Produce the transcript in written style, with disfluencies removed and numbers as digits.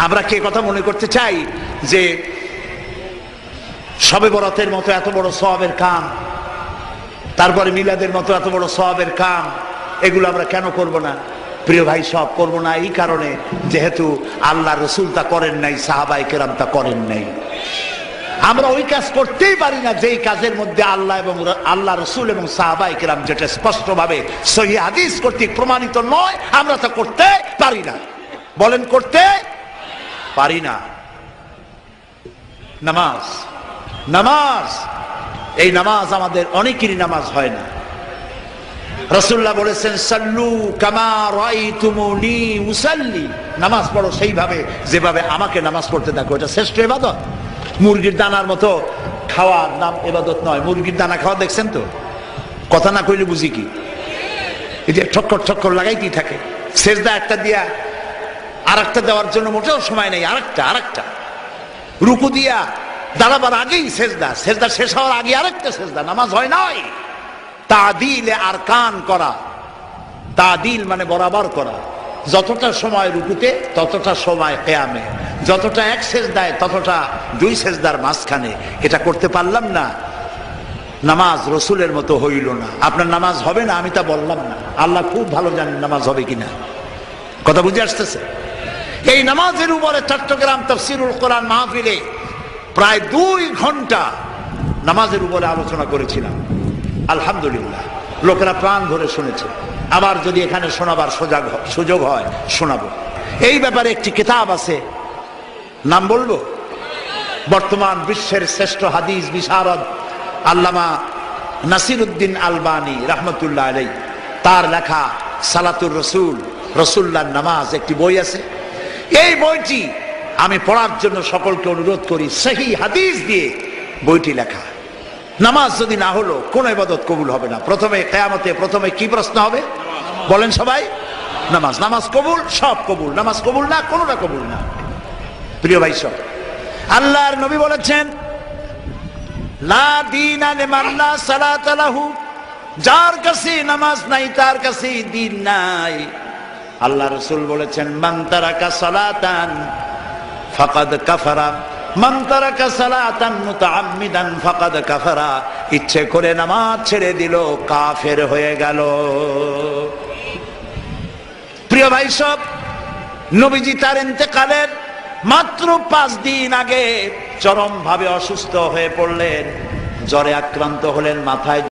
আমরা কি কথা মনে করতে চাই যে শবে বরাতের মতো এত বড় সওয়াবের কাম, তারপরে মিলাদের মতো এত বড় সওয়াবের কাম, এগুলো আমরা কেন করব না? প্রিয় ভাই, সব করব না এই কারণে যেহেতু আল্লাহ রসুল তা করেন নাই, সাহাবায়ে কেরাম তা করেন নাই। আমরা ওই কাজ করতেই পারি না যেই কাজের মধ্যে আল্লাহ রসুল এবং সাহাবায়ে কেরাম যেটা স্পষ্টভাবে সহিহ হাদিস কর্তৃক প্রমাণিত নয়, আমরা তা করতে পারি না। বলেন, করতে পারি না। নামাজ, নামাজ, এই নামাজ আমাদের অনেকেরই নামাজ হয় না। রাসূলুল্লাহ বলেছেন, সাল্লু কামা রাআইতুমুনি উসাল্লি, নামাজ পড়ো সেইভাবে যেভাবে আমাকে নামাজ পড়তে দেখো। এটা শ্রেষ্ঠ ইবাদত। মুরগির দানার মতো খাওয়ার নাম ইবাদত নয়। মুরগির দানা খাওয়া দেখছেন তো? কথা না কইলে বুঝি কি? এই যে ঠক্কর ঠক্কর লাগাইতেই থাকে। সেজদা একটা দিয়া আর একটা দেওয়ার জন্য মোটেও সময় নেই। আরেকটা রুকু দিয়া দাঁড়াবার আগেই সেজদা, সেজদা শেষ হওয়ার আগে আরেকটা সেজদা। নামাজ হয় নাই। তাদিলে আরকান করা, তাদিল মানে বরাবর করা। যতটা সময় রুকুতে ততটা সময় কিয়ামে, যতটা এক সেজদায় ততটা দুই সেজদার মাঝখানে। এটা করতে পারলাম না, নামাজ রসুলের মতো হইল না। আপনার নামাজ হবে না আমি তা বললাম না, আল্লাহ খুব ভালো জানেন নামাজ হবে কিনা। কথা বুঝে আসতেছে? এই নামাজের উপরে চট্টগ্রাম তাফসীরুল কোরআন মাহফিলে প্রায় 2 ঘন্টা নামাজের উপরে আলোচনা করেছিলাম। আলহামদুলিল্লাহ, লোকেরা প্রাণ ভরে শুনেছে। আবার যদি এখানে শোনাবার সুযোগ হয় শোনাবো। এই ব্যাপারে একটি কিতাব আছে, নাম বলবো? বর্তমান বিশ্বের শ্রেষ্ঠ হাদিস বিশারদ আল্লামা নাসিরউদ্দিন আলবানী রাহমাতুল্লাহ আলাইহি, তার লেখা সালাতুর রসুল, রসুল্লাহর নামাজ, একটি বই আছে। এই বইটি আমি পড়ার জন্য সকলকে অনুরোধ করি। সহিহ হাদিস দিয়ে বইটি লেখা। নামাজ যদি না হলো কোন ইবাদত কবুল হবে না। প্রথমে কিয়ামতে প্রথমে কি প্রশ্ন হবে বলেন সবাই? নামাজ। নামাজ কবুল, সব কবুল। নামাজ কবুল না, কোনটা কবুল না। প্রিয় ভাই সব, আল্লাহর নবী বলেছেন, লা দীনা লিমান লা সালাতা লাহু, যার কাছে নামাজ নাই তার কাছে দ্বীন নাই। আল্লাহ রাসূল বলেছেন, মান তারাকা সালাতান ফাকাদ কাফারা, মান তারাকা সালাতান মুতাআম্মিদান ফাকাদ কাফারা। ইচ্ছে করে নামাজ ছেড়ে দিল, কাফের হয়ে গেল। প্রিয় ভাই সব, নবীজি তার ইন্তেকালের মাত্র 5 দিন আগে চরমভাবে অসুস্থ হয়ে পড়লেন, জ্বরে আক্রান্ত হলেন, মাথায়